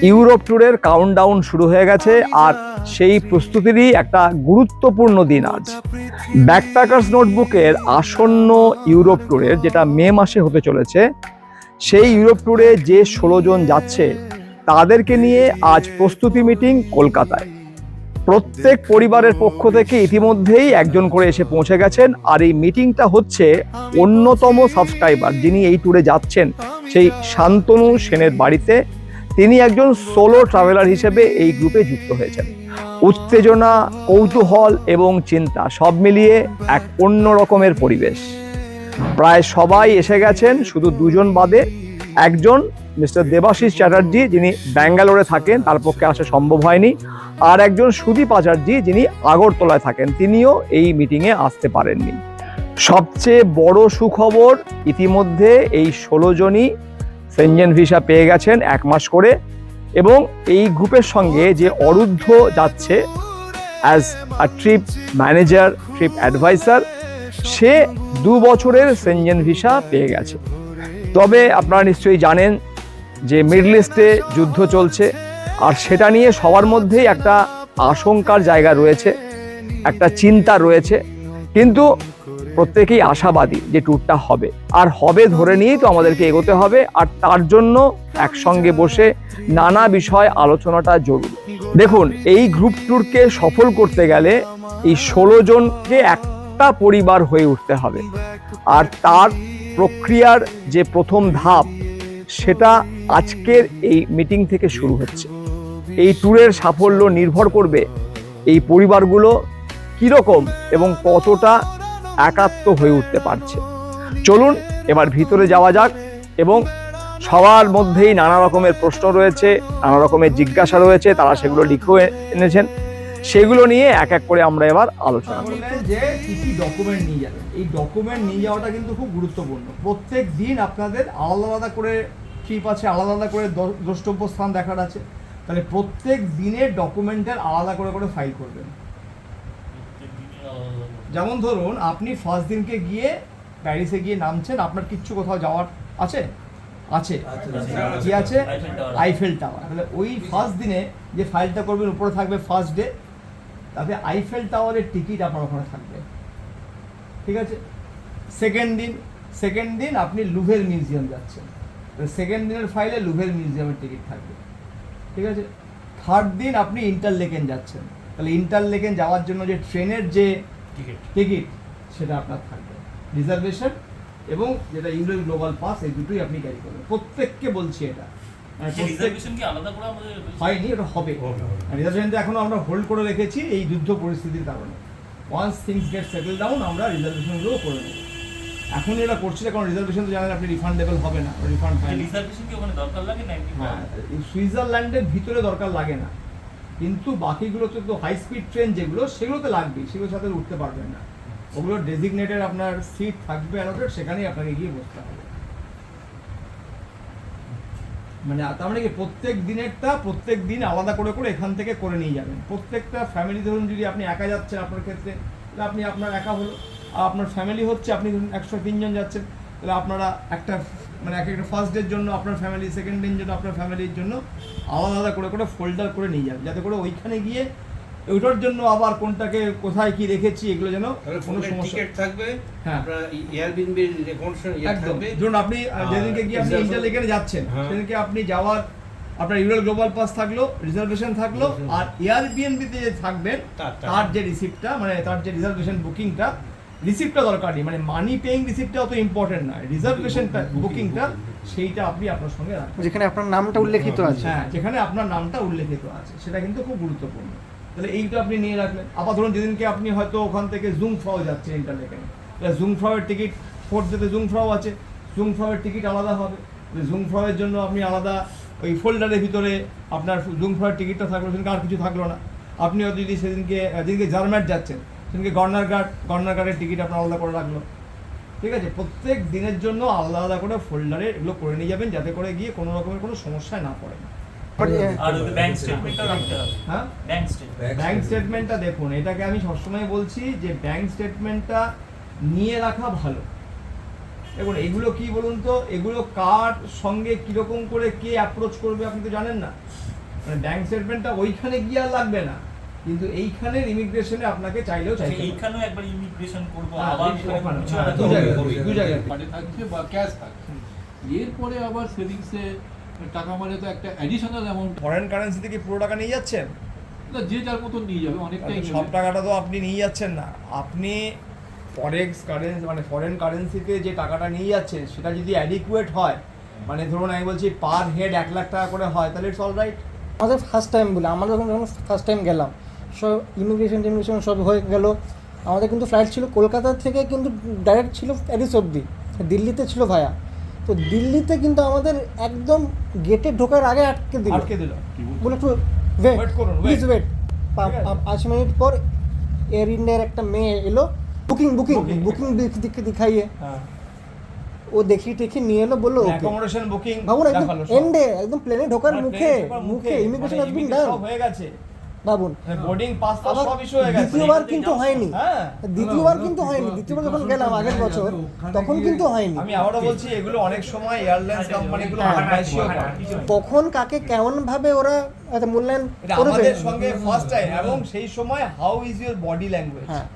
Europe ট্যুরের countdown শুরু হয়ে গেছে আর সেই প্রস্তুতিরই একটা গুরুত্বপূর্ণ দিন আজ। ব্যাকপ্যাকার্স নোটবুকের আসন্ন ইউরোপ ট্যুরের যেটা মে মাসে হতে চলেছে, সেই ইউরোপ ট্যুরে যে 16 জন যাচ্ছে তাদেরকে নিয়ে আজ প্রস্তুতি মিটিং কলকাতায়। প্রত্যেক পরিবারের পক্ষ থেকে ইতিমধ্যেই একজন করে এসে পৌঁছে গেছেন। আর এই মিটিংটা হচ্ছে অন্যতম সাবস্ক্রাইবার যিনি এই ট্যুরে যাচ্ছেন, সেই শান্তনু সেনের বাড়িতে। তিনি একজন সোলো ট্রাভেলার হিসেবে এই গ্রুপে যুক্ত হয়েছেন। উত্তেজনা, কৌতূহল এবং চিন্তা সব মিলিয়ে এক অন্য রকমের পরিবেশ। প্রায় সবাই এসে গেছেন, শুধু দুজন বাদে। একজন মিস্টার দেবাশিস চ্যাটার্জি, যিনি ব্যাঙ্গালোরে থাকেন, তার পক্ষে আসা সম্ভব হয়নি। আর একজন সুদীপ আচার্যি, যিনি আগরতলায় থাকেন, তিনিও এই মিটিংয়ে আসতে পারেননি। সবচেয়ে বড় সুখবর, ইতিমধ্যে এই 16 জনই সেনজেন ভিসা পেয়ে গেছেন 1 মাস করে। এবং এই গ্রুপের সঙ্গে যে অরুদ্ধ যাচ্ছে as a trip manager, trip advisor, সে 2 বছরের সেনজেন ভিসা পেয়ে গেছে। তবে আপনারা নিশ্চয়ই জানেন যে মিডল ইস্টে যুদ্ধ চলছে, আর সেটা নিয়ে সবার মধ্যেই একটা আশঙ্কার জায়গা রয়েছে, একটা চিন্তা রয়েছে। কিন্তু প্রত্যেকেই আশাবাদী যে ট্যুরটা হবে, আর হবে ধরে নিয়েই তো আমাদেরকে এগোতে হবে। আর তার জন্য একসঙ্গে বসে নানা বিষয় আলোচনাটা জরুরি। দেখুন, এই গ্রুপ ট্যুরকে সফল করতে গেলে এই 16 জনকে একটা পরিবার হয়ে উঠতে হবে। আর তার প্রক্রিয়ার যে প্রথম ধাপ, সেটা আজকের এই মিটিং থেকে শুরু হচ্ছে। এই ট্যুরের সাফল্য নির্ভর করবে এই পরিবারগুলো কিরকম এবং কতটা একাত্ম হয়ে উঠতে পারছে। চলুন এবার ভিতরে যাওয়া যাক। এবং সবার মধ্যেই নানা রকমের প্রশ্ন রয়েছে, নানা রকমের জিজ্ঞাসা রয়েছে, তারা সেগুলো লিখেও এনেছেন। সেগুলো নিয়ে এক এক করে আমরা এবার আলোচনা করব। যে কি কি ডকুমেন্ট নিয়ে যাবেন, এই ডকুমেন্ট নিয়ে যাওয়াটা কিন্তু খুব গুরুত্বপূর্ণ। প্রত্যেক দিন আপনাদের আলাদা আলাদা করে ট্রিপ আছে, আলাদা আলাদা করে দ্রষ্টব্য স্থান দেখার আছে। তাহলে প্রত্যেক দিনের ডকুমেন্টের আলাদা করে করে ফাইল করবেন। যেমন ধরুন, আপনি ফার্স্ট দিনকে গিয়ে প্যারিসে গিয়ে নামছেন, আপনার কিচ্ছু কোথাও যাওয়ার আছে? আছে। কি আছে? Eiffel tower. তাহলে ওই ফার্স্ট দিনে যে ফাইলটা করবেন, উপরে থাকবে ফার্স্ট ডে, তাতে আইফেল টাওয়ারের টিকিট আপনার ওখানে থাকবে। ঠিক আছে? সেকেন্ড দিন আপনি লুভের মিউজিয়াম যাচ্ছেন, সেকেন্ড দিনের ফাইলে লুভের মিউজিয়ামের টিকিট থাকবে। ঠিক আছে? থার্ড দিন আপনি ইন্টারলেকেন যাচ্ছেন, তাহলে ইন্টারলেকেন যাওয়ার জন্য যে ট্রেনের যে টিকিট, সেটা আপনার থাকবে। রিজার্ভেশন এবং যেটা ইউরো গ্লোবাল পাস, এই দুটোই আপনি ক্যারি করবেন। প্রত্যেককে বলছি এটা, হয়নি, এটা হবে। রিজার্ভেশনটা এখনো আমরা হোল্ড করে রেখেছি এই যুদ্ধ পরিস্থিতির কারণে। Once things get settle down, আমরা রিজার্ভেশনগুলো করে নেব। এখন এটা করছি না, কারণ রিজার্ভেশন তো জানেন আপনি রিফান্ডেবল হবে না। রিফান্ড হয় রিজার্ভেশন কি ওখানে দরকার লাগে না? হ্যাঁ, সুইজারল্যান্ডের ভিতরে দরকার লাগে না, কিন্তু বাকিগুলোতে তো হাই স্পিড ট্রেন যেগুলো, সেগুলোতে লাগবেই, সেগুলোর সাথে উঠতে পারবেন না। ওগুলো ডেজিগনেটেড আপনার সিট থাকবে অ্যালোটেড, সেখানেই আপনাকে গিয়ে বসতে হবে। মানে তার মানে কি, প্রত্যেক দিনেরটা প্রত্যেক দিন আলাদা করে করে এখান থেকে করে নিয়ে যাবেন। প্রত্যেকটা ফ্যামিলি, ধরুন যদি আপনি একা যাচ্ছেন, আপনার ক্ষেত্রে তাহলে আপনি আপনার একা হলো, আর আপনার ফ্যামিলি হচ্ছে আপনি ধরুন 103 জন যাচ্ছেন, তাহলে আপনারা একটা মানে এক একটা ফার্স্ট ডের জন্য আপনার ফ্যামিলি, সেকেন্ড ডের জন্য আপনার ফ্যামিলির জন্য আলাদা আলাদা করে করে ফোল্ডার করে নিয়ে যাবেন, যাতে করে ওইখানে গিয়ে ওইটার জন্য আবার কোনটাকে কোথায় কি রেখেছি এগুলো যেন কোনো সমস্যা থাকবে। হ্যাঁ, এয়ারবিএনবি রেকমেন্ডেশন থাকবে। ধরুন আপনি যেদিনকে গিয়ে আপনি ইন্টারলেকেনে যাচ্ছেন, সেদিনকে আপনি যাওয়ার আপনার ইউরো গ্লোবাল পাস থাকলো, রিজার্ভেশন থাকলো, আর এয়ারবিএনবিতে যে থাকবেন তার যে রিসিপ্টটা, মানে তার যে রিজার্ভেশন বুকিংটা, রিসিপ্টটা দরকার নেই, মানে মানি পেইং রিসিপ্টটা অত ইম্পর্টেন্ট নয়, রিজার্ভেশনটা বুকিংটা সেইটা আপনি আপনার সঙ্গে রাখবেন, যেখানে আপনার নামটা উল্লেখিত আছে। হ্যাঁ, যেখানে আপনার নামটা উল্লেখিত আছে, সেটা কিন্তু খুব গুরুত্বপূর্ণ। তাহলে এইটা আপনি নিয়ে রাখলেন। আবার ধরুন যেদিনকে আপনি হয়তো ওখান থেকে জুংফ্রাও যাচ্ছেন ইন্টারলেকেনে, তাহলে জুংফ্রাওয়ের টিকিট, ফোর্থ ডেতে জুংফ্রাও আছে, জুংফ্রাওয়ের টিকিট আলাদা হবে। জুংফ্রাওয়ের জন্য আপনি আলাদা ওই ফোল্ডারের ভিতরে আপনার জুংফ্রাওয়ের টিকিটটা থাকলো, সেদিনকে আর কিছু থাকলো না। আপনি হয়তো যদি যেদিনকে জার্মাট যাচ্ছেন, সেদিনকে গর্নার গার্ডের টিকিট আপনার আলাদা করে রাখলো। ঠিক আছে? প্রত্যেক দিনের জন্য আলাদা আলাদা করে ফোল্ডারে এগুলো করে নিয়ে যাবেন, যাতে করে গিয়ে কোনো রকমের কোনো সমস্যায় না পড়ে। ব্যাংক স্টেটমেন্টটা দেখুন, এটাকে আমি সবসময় বলছি যে ব্যাংক স্টেটমেন্টটা নিয়ে রাখা ভালো। দেখুন এগুলো কি বলুন তো, এগুলো কার সঙ্গে কিরকম করে কে অ্যাপ্রোচ করবে আপনি তো জানেন না। মানে ব্যাংক স্টেটমেন্টটা ওইখানে গিয়ে আর লাগবে না, কিন্তু এইখানের ইমিগ্রেশনে আপনাকে চাইলেও চাইতে পারে। এইখানেও একবার ইমিগ্রেশন করবো, হ্যাঁ, আবার ওখানে, কিছু হ্যাঁ, একটা দু জায়গায়, করবো। দু জায়গায়। পার্টি থাকছে বা ক্যাশ থাকছে, এরপরে আবার সেভিংসে টাকা মানে তো একটা অ্যাডিশনাল অ্যামাউন্ট, ফরেন কারেন্সি থেকে পুরো টাকা নিয়ে যাচ্ছেন, যে যার মতন নিয়ে যাবে, অনেকটাই সব নেবে। টাকাটা তো আপনি নিয়ে যাচ্ছেন না। আপনি ফরেক্স কারেন্সি মানে ফরেন কারেন্সিতে যে টাকাটা নিয়ে যাচ্ছেন সেটা যদি অ্যাডিকুয়েট হয়, মানে ধরুন আমি বলছি পার হেড 1 লাখ টাকা করে হয়, তাহলে ইটস অল রাইট। আমাদের ফার্স্ট টাইম বলে আমরা যখন ফার্স্ট টাইম গেলাম, সব ইমিগ্রেশন সব হয়ে গেল। আমাদের কিন্তু ফ্লাইট ছিল কলকাতা থেকে, কিন্তু ডাইরেক্ট ছিল প্যারিস অবধি, দিল্লিতে ছিল ভায়া। তো দিল্লিতে কিন্তু আমাদের একদম গেটে ঢোকার আগে আটকে দিল। বলে একটু Wait করুন, প্লিজ wait। ওয়েট। ঠিক আছে। 5 মিনিট পর এয়ার ইন্ডিয়ার একটা মেয়ে এলো, বুকিং দেখাইয়ে হ্যাঁ, ও দেখিয়ে টেখে নিয়ে এলো, বললো ওকে। অ্যাকোমোডেশন বুকিং ভাবুন একদম দেখালো সব। এন্ডে, একদম প্লেনে ঢোকার মানে মুখে plane ঢোকার মুখে ইমিগ্রেশন মানে হ্যাজ বিন immigration ডান। সব হয়ে গেছে, ভাবুন বোর্ডিং পাস তো আবার সব ইস্যু হয়ে গেছে। দ্বিতীয়বার কিন্তু হয়নি, হ্যাঁ, দ্বিতীয়বার কিন্তু হয়নি। দ্বিতীয়বার যখন গেলাম আগের বছর, তখন কিন্তু হয়নি। আমি আবারও বলছি এগুলো অনেক সময় এয়ারলাইন্স কোম্পানিগুলো বদমাইশিও করে। কখন কাকে কেমন ভাবে ওরা মূল্যায়ন এটা করবে। আমাদের সঙ্গে ফার্স্ট টাইম, এবং সেই সময় how is your body language. হ্যাঁ।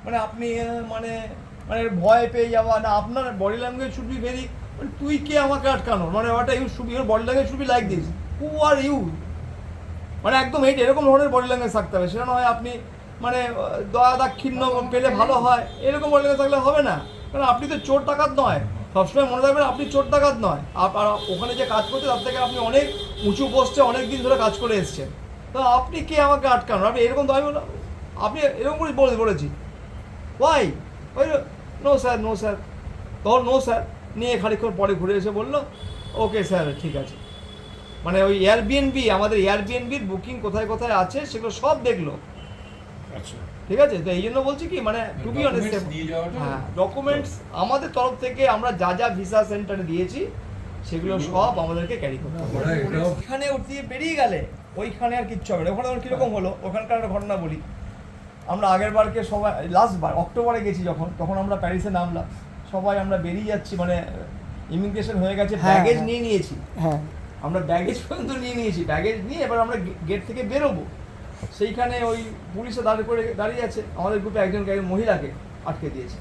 মানে আপনি মানে মানে ভয় পেয়ে যাওয়া না, আপনার body language should be very, তুই কে আমাকে আটকানো, মানে ওটা you should your body language should be like this, who are you, মানে একদম এরকম ধরনের বডি ল্যাঙ্গুয়েজ থাকতে হবে। সেটা নয় আপনি মানে দয়া দাক্ষিণ্য পেলে ভালো হয়, এরকম বডি ল্যাঙ্গুয়েজ থাকলে হবে না। কারণ আপনি তো চোর ডাকাত নয়, সবসময় মনে রাখবেন আপনি চোর ডাকাত নয়। আর ওখানে যে কাজ করছে তার থেকে আপনি অনেক উঁচু পোস্টে অনেক দিন ধরে কাজ করে এসেছেন, তো আপনি কে আমাকে আটকানো, আপনি এরকম তো আপনি এরকম করে বলেছি ওয়াই, ওই নো স্যার নো স্যার, তখন নো স্যার নিয়ে খানিকক্ষণ পরে ঘুরে এসে বললো ওকে স্যার ঠিক আছে। মানে ওই এয়ারবিএনবি, আমাদের এয়ারবিএনবির বুকিং কোথায় কোথায় আছে সেগুলো সব দেখলো। আচ্ছা, ঠিক আছে, তো এই জন্য বলছি কি মানে টু বি অনেস্ট, Documents নিয়ে যাওয়াটা- হ্যাঁ ডকুমেন্টস আমাদের তরফ থেকে আমরা যা যা ভিসা সেন্টারে দিয়েছি সেগুলো সব আমাদেরকে ক্যারি করতে হবে। ওইখানে উঠতে বেরিয়ে গেলে ওইখানে আর কিচ্ছু হবে না। ওখানে আমার কীরকম হলো, ওখানকার একটা ঘটনা বলি। আমরা আগের বারকে সবাই লাস্টবার অক্টোবরে গেছি যখন, তখন আমরা প্যারিসে নামলাম, সবাই আমরা বেরিয়ে যাচ্ছি, মানে ইমিগ্রেশন হয়ে গেছে, হ্যাঁ, ব্যাগেজ হ্যাঁ। নিয়ে নিয়েছি হ্যাঁ, আমরা, ব্যাগেজ পর্যন্ত নিয়ে নিয়েছি, ব্যাগেজ নিয়ে এবার আমরা গেট থেকে বেরোবো। সেইখানে ওই পুলিশে দাঁড়িয়ে আছে, আমাদের গ্রুপে একজন মহিলাকে আটকে দিয়েছে।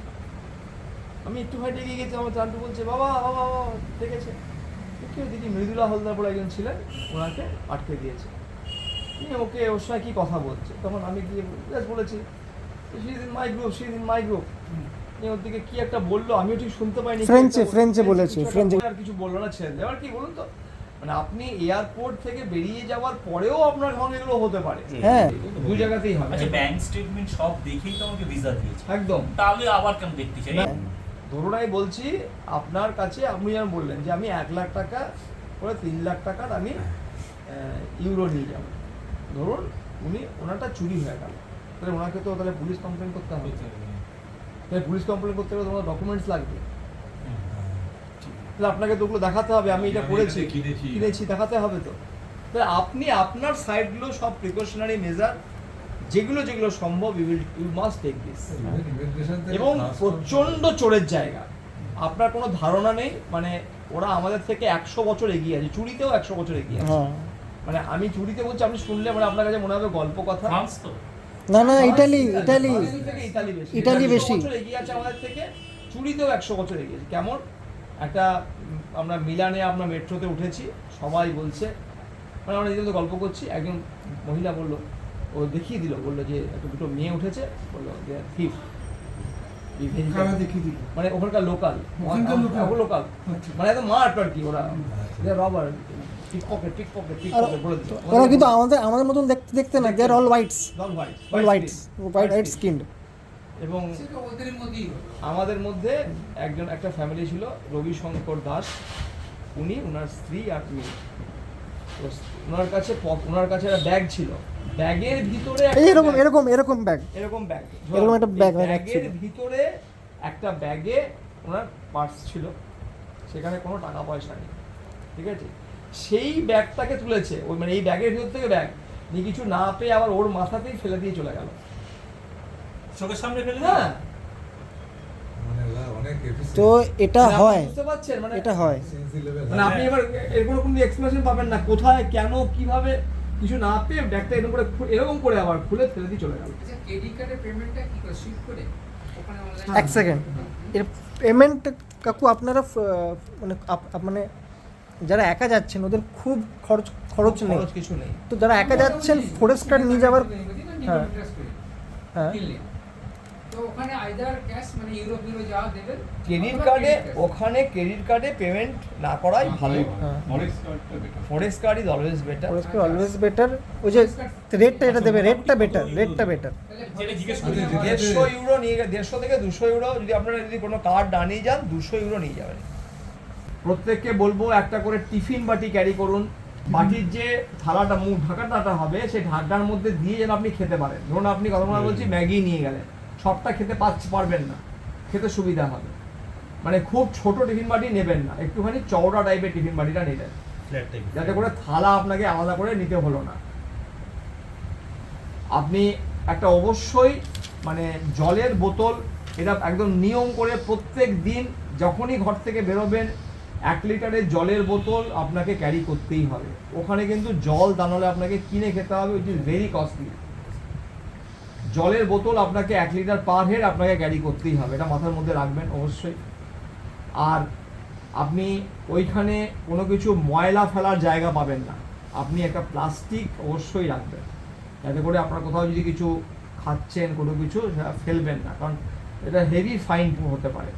আমি একটু হাইটে এগিয়ে গেছি, আমার চান্টু বলছে বাবা বাবা বাবা দেখেছে, কেউ দিদি মৃদুলা হলদার বলে একজন ছিলেন, ওনাকে আটকে দিয়েছে। নিয়ে ওকে ওর সঙ্গে কী কথা বলছে, তখন আমি গিয়ে বলেছি she is in my group, she is in my group. নিয়ে ওর দিকে কী একটা বললো, আমিও ঠিক শুনতে পাইনি। ফ্রেঞ্চে বলেছে, ফ্রেঞ্চে। আর কিছু বললো না, ছেড়ে এবার কি বলুন তো, মানে আপনি এয়ারপোর্ট থেকে বেরিয়ে যাওয়ার পরেও আপনার সঙ্গে এগুলো হতে পারে। হ্যাঁ। দু জায়গাতেই হবে। আচ্ছা, ব্যাংক স্টেটমেন্ট সব দেখেই তো আমাকে ভিসা দিয়েছে, একদম। তাহলে আবার কেন দেখতে চাই? ধরুন আমি বলছি আপনার কাছে, আপনি যেমন বললেন যে আমি 1 লাখ টাকা করে 3 লাখ টাকার আমি ইউরো নিয়ে যাব, ধরুন ওনারটা চুরি হয়ে গেল, তাহলে ওনাকে তো তাহলে পুলিশ কমপ্লেন করতে হবে। তাহলে পুলিশ কমপ্লেন করতে গেলে তোমার ডকুমেন্টস লাগবে, তাহলে আপনাকে তো ওগুলো দেখাতে হবে আমি এটা করেছি কিনেছি দেখাতে হবে। তো তাহলে আপনি আপনার সাইডগুলো সব প্রিকশনারি মেজার যেগুলো যেগুলো সম্ভব ইউ মাস্ট টেক দিস। এবং প্রচণ্ড চোরের জায়গা, আপনার কোনো ধারণা নেই, মানে ওরা আমাদের থেকে 100 বছর এগিয়ে আছে, চুরিতেও 100 বছর এগিয়ে আছে। হ্যাঁ। মানে আমি চুরিতে বলছি, আপনি শুনলে মানে আপনার কাছে মনে হবে গল্প কথা। ফ্রান্স তো না না, ইটালি ইটালি বেশি। 100 বছর এগিয়ে আছে আমাদের থেকে, চুরিতেও 100 বছর এগিয়ে আছে। কেমন একটা আমরা মিলানে আমরা মেট্রোতে উঠেছি, সবাই বলছে, মানে আমরা যেহেতু গল্প করছি, একজন মহিলা বললো, ও দেখিয়ে দিল, বললো যে দুটো মেয়ে উঠেছে, বললো যে থিফ, মানে ওখানকার লোকাল লোকাল, মানে একদম মাঠ আর কি, ওরা রবার পিক পকেট বলে দিল। ওরা কিন্তু আমাদের মতন দেখতে না, দে আর অল হোয়াইটস, হোয়াইট স্কিনড। এবং আমাদের মধ্যে একটা ফ্যামিলি ছিল, রবিশঙ্কর দাস, উনি ওনার স্ত্রী আর মেয়ে। ওনার কাছে একটা ব্যাগ ছিল, ব্যাগের ভিতরে এরকম ব্যাগ, এরকম একটা ব্যাগের ভিতরে একটা ব্যাগে ওনার পার্স ছিল, সেখানে কোনো টাকা পয়সা নেই, ঠিক আছে। সেই ব্যাগটাকে তুলেছে, ওই মানে এই ব্যাগের ভিতর থেকে ব্যাগ নিয়ে কিছু না পেয়ে আবার ওর মাথাতেই ফেলে দিয়ে চলে গেল। চোখের সামনে ফেলে হ্যাঁ, তো এটা মানে আপনি হয়, বুঝতে পারছেন মানে এটা হয়। মানে আপনি এবার এর কোনো এক্সপ্লেনেশন পাবেন না, কোথায় কেন কিভাবে কিছু না পেয়ে ব্যাগটা এরকম করে আবার খুলে ফেলে দিয়ে চলে গেল। আচ্ছা, ক্রেডিট কার্ডের পেমেন্টটা কি করে সুইপ করে ওখানে অনলাইন? এক সেকেন্ড, এর পেমেন্ট কাকু আপনারা মানে মানে যারা একা যাচ্ছেন ওদের খুব খরচ নেই। খরচ কিছু নেই। তো যারা একা যাচ্ছেন ফরেস্ট কার্ড নিয়ে যাওয়ার, হ্যাঁ হ্যাঁ তো ওখানে আইদার ক্যাশ মানে ইউরো যাওয়া দেবেন, ক্রেডিট অথবা কার্ডে credit card। ওখানে ক্রেডিট কার্ডে পেমেন্ট না করাই ভালো। হ্যাঁ ফরেক্স কার্ডটা better. Forex card is always better. Forest card always better. ওই যে রেটটা এটা দেবে, রেটটা বেটার। তাহলে যেটা জিজ্ঞেস forex করি, card- 150 ইউরো নিয়ে 150 থেকে 200 ইউরো যদি আপনারা যদি কোনো কার্ড না নিয়ে যান 200 ইউরো নিয়ে যাবেন। প্রত্যেককে বলবো একটা করে টিফিন বাটি ক্যারি করুন। বাটির যে থালাটা মুখ ঢাকাটা হবে সেই ঢাকনার মধ্যে দিয়ে যেন আপনি খেতে পারেন। ধরুন আপনি কথা বলছি ম্যাগি নিয়ে গেলেন, সবটা খেতে পারবেন না, খেতে সুবিধা হবে। মানে খুব ছোট টিফিন বাটি নেবেন না, একটুখানি চওড়া টাইপের টিফিন বাটিটা নেবেন, যাতে করে থালা আপনাকে আলাদা করে নিতে হলো না। আপনি একটা অবশ্যই মানে জলের বোতল, এটা একদম নিয়ম করে প্রত্যেক দিন যখনই ঘর থেকে বেরোবেন 1 লিটারের জলের বোতল আপনাকে ক্যারি করতেই হবে। ওখানে কিন্তু জল দানালে আপনাকে কিনে খেতে হবে, উইচ ইজ ভেরি কস্টলি। জলের বোতল আপনাকে 1 লিটার পার হেড আপনাকে ক্যারি করতেই হবে, এটা মাথার মধ্যে রাখবেন অবশ্যই। আর আপনি ওইখানে কোনো কিছু ময়লা ফেলার জায়গা পাবেন না, আপনি একটা প্লাস্টিক অবশ্যই রাখবেন, যাতে করে আপনার কোথাও যদি কিছু খাচ্ছেন কোনো কিছু সেটা ফেলবেন না, কারণ এটা হেভি ফাইন হতে পারে।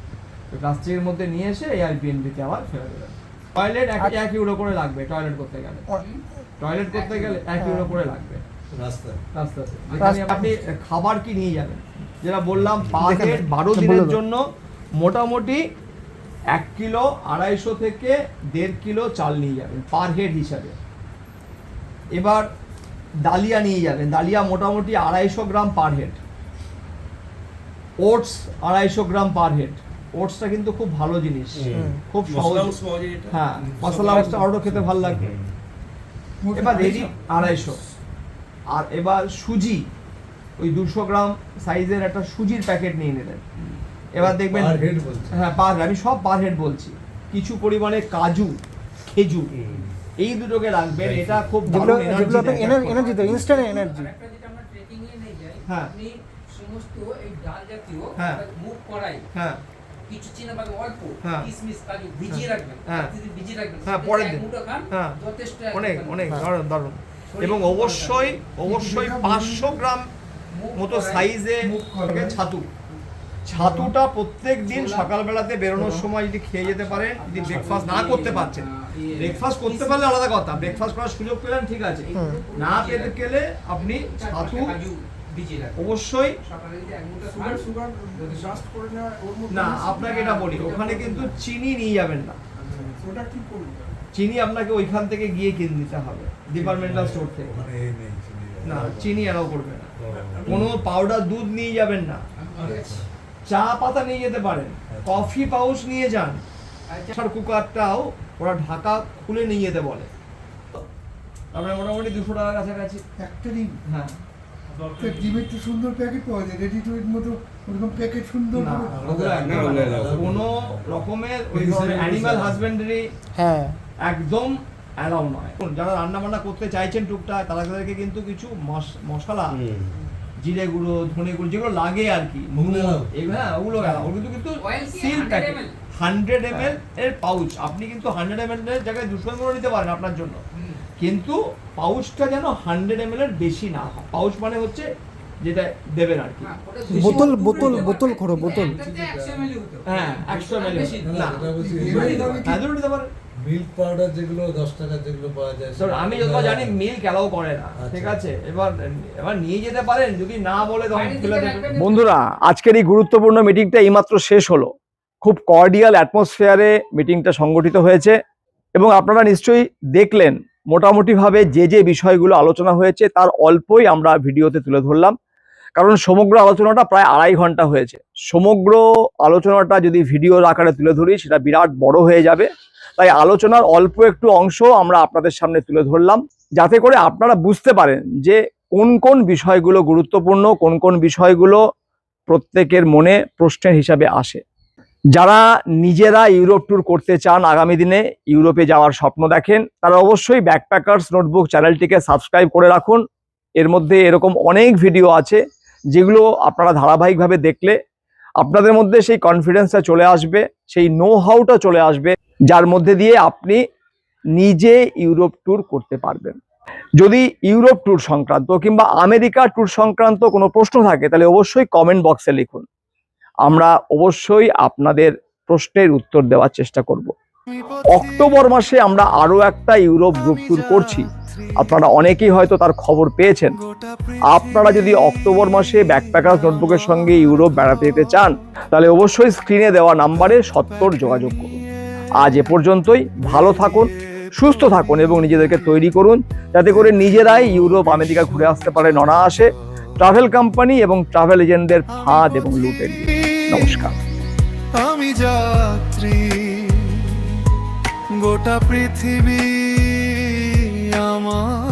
প্লাস্টিকের মধ্যে নিয়ে এসে এয়ারবিএনবিতে আবার ফেলে দেবেন। টয়লেট 1 ইউরো করে লাগবে, টয়লেট করতে গেলে 1 ইউরো করে লাগবে রাস্তাতে। যেখানে আপনি খাবার কি নিয়ে যাবেন, যেটা বললাম পার হেড 12 দিনের জন্য মোটামুটি 1 কিলো 250 থেকে 1.5 কিলো চাল নিয়ে যাবেন পার হেড হিসাবে। এবার ডালিয়া নিয়ে যাবেন, ডালিয়া মোটামুটি 250 গ্রাম পার হেড। ওটস 250 গ্রাম পার হেড। ওটসটা কিন্তু খুব ভালো জিনিস, খুব সহজ। হ্যাঁ, মশলা ওটসটা আরও খেতে ভালো লাগবে। এবার রেডি 250। আর এবার সুজি, ওই 200 গ্রাম সাইজের একটা সুজির প্যাকেট নিয়ে নেবেন। এবার দেখবেন হ্যাঁ পার হেড, আমি সব পার হেড বলছি। কিছু পরিমাণে কাজু, খেজুর, এই দুটোকে রাখবেন। এটা খুব যেগুলো দারুণ যেগুলো এনার্জি এনার্জি দেয়, ইনস্ট্যান্ট এনার্জি। আরেকটা যেটা আমরা ট্রেকিং এ নিয়ে যাই, হ্যাঁ। আপনি সমস্ত এই ডাল জাতীয় হ্যাঁ। মুগ কড়াই, হ্যাঁ কিছু চিনাবাদাম অল্প, হ্যাঁ। কিশমিশ কাজু ভিজিয়ে রাখবেন, হ্যাঁ। প্রতিদিন ভিজিয়ে রাখবেন। হ্যাঁ, সেটা পরের এক দিন। মুঠো খান, হ্যাঁ। যথেষ্ট। অনেক একটা দারুণ দারুণ। শরীর এবং খুব ভালো অবশ্যই থাকে। অবশ্যই 500 গ্রাম মুগ মতো কড়াই, সাইজে ছাতুটা প্রত্যেক দিন ছোলা। সকালবেলাতে বেরোনোর সময় যদি খেয়ে যেতে পারেন, যদি ব্রেকফাস্ট না করতে পারছেন। ব্রেকফাস্ট করতে পারলে আলাদা কথা, ব্রেকফাস্ট করার সুযোগ পেলেন ঠিক আছে, না পেতে গেলে আপনি ছাতু কাজু ভিজিয়ে রাখবেন। অবশ্যই। সকালে যদি এক মুঠো খান, না, আপনাকে এটা বলি, ওখানে কিন্তু চিনি নিয়ে যাবেন না। চিনি আপনাকে ওইখান থেকে গিয়ে কিনে নিতে হবে, ডিপার্টমেন্টাল স্টোর থেকে। না, চিনি এলাও করবে না। কোনো পাউডার দুধ নিয়ে যাবেন না। চা পাতা নিয়ে যেতে পারেন, কফি পাউচ নিয়ে যান। প্রেসার কুকারটাও ওরা ঢাকা খুলে নিয়ে যেতে বলে। আপনার মোটামুটি 200 টাকার কাছাকাছি। একটা ডিম, হ্যাঁ, ডিমের তো সুন্দর প্যাকেট পাওয়া যায়, রেডি টু ইট মতো ওরকম প্যাকেট সুন্দর না, করে। ওগুলো একদম আলাদা। কোনো রকমের ওই ধরনের অ্যানিমাল হাজবেন্ডারি হ্যাঁ একদম অ্যালাউ নয়। যারা রান্না বান্না করতে চাইছেন টুকটাক, তাদেরকে কিন্তু কিছু মশলা, জিরে গুঁড়ো, ধনে গুঁড়ো যেগুলো লাগে আর কি, এগুলো হ্যাঁ ওগুলো অ্যালাউ। ওগুলো কিন্তু Oil কি সিল 100 প্যাকেট, ml? 100 ml এর পাউচ। আপনি কিন্তু 100 ml এর জায়গায় 200 ml নিতে পারেন আপনার জন্য, কিন্তু পাউচটা যেন 100 ml এর বেশি না হয়। পাউচ মানে হচ্ছে যেটা দেবেন আর কি। হ্যাঁ, ওটা বোতল বেশি বোতল হতে বোতল পারে। করো, বোতল। একটাতে 100 ml হতো। হ্যাঁ 100 ml বেশি না, হ্যাঁ দুটো নিতে পারেন। মিল্ক পাউডার যেগুলো 10 টাকার যেগুলো পাওয়া যায়, স্যার আমি যতটা জানি মিল্ক অ্যালাউ করে না, ঠিক আছে। এবার নিয়ে যেতে পারেন, যদি না বলে তখন বাইরে ফেলে থেকে দেবেন। রাখবেন। বন্ধুরা, আজকের এই গুরুত্বপূর্ণ মিটিংটা এইমাত্র শেষ হলো। খুব কর্ডিয়াল অ্যাটমসফিয়ারে মিটিংটা সংগঠিত হয়েছে এবং আপনারা নিশ্চয়ই দেখলেন মোটামুটিভাবে যে বিষয়গুলো আলোচনা হয়েছে তার অল্পই আমরা ভিডিওতে তুলে ধরলাম, কারণ সমগ্র আলোচনাটা প্রায় 2.5 ঘন্টা হয়েছে। সমগ্র আলোচনাটা যদি ভিডিওর আকারে তুলে ধরি সেটা বিরাট বড় হয়ে যাবে, তাই আলোচনার অল্প একটু অংশ আমরা আপনাদের সামনে তুলে ধরলাম, যাতে করে আপনারা বুঝতে পারেন যে কোন কোন বিষয়গুলো গুরুত্বপূর্ণ, কোন কোন বিষয়গুলো প্রত্যেকের মনে প্রশ্নের হিসাবে আসে। যারা নিজেরা ইউরোপ ট্যুর করতে চান, আগামী দিনে ইউরোপে যাওয়ার স্বপ্ন দেখেন, তারা অবশ্যই ব্যাকপ্যাকার্স নোটবুক চ্যানেলটিকে সাবস্ক্রাইব করে রাখুন। এর মধ্যে এরকম অনেক ভিডিও আছে যেগুলো আপনারা ধারাবাহিকভাবে দেখলে আপনাদের মধ্যে সেই কনফিডেন্সটা চলে আসবে, সেই নো হাউটা চলে আসবে, যার মধ্যে দিয়ে আপনি নিজে ইউরোপ ট্যুর করতে পারবেন। যদি ইউরোপ ট্যুর সংক্রান্ত কিংবা আমেরিকা ট্যুর সংক্রান্ত কোনো প্রশ্ন থাকে তাহলে অবশ্যই কমেন্ট বক্সে লিখুন। আমরা অবশ্যই আপনাদের প্রশ্নের উত্তর দেওয়ার চেষ্টা করব। অক্টোবর মাসে আমরা আরও একটা ইউরোপ গ্রুপ ট্যুর করছি, আপনারা অনেকেই হয়তো তার খবর পেয়েছেন। আপনারা যদি অক্টোবর মাসে ব্যাকপ্যাকার্স নোটবুকের সঙ্গে ইউরোপ বেড়াতে যেতে চান তাহলে অবশ্যই স্ক্রিনে দেওয়া নাম্বারে সত্বর যোগাযোগ করুন। আজ এ পর্যন্তই। ভালো থাকুন, সুস্থ থাকুন এবং নিজেদেরকে তৈরি করুন যাতে করে নিজেরাই ইউরোপ আমেরিকা ঘুরে আসতে পারেন অনায়াসে, ট্রাভেল কোম্পানি এবং ট্রাভেল এজেন্টদের ফাঁদ এবং লুটে দিয়ে। নমস্কার। আমি যাত্রী, গোটা পৃথিবী আমার।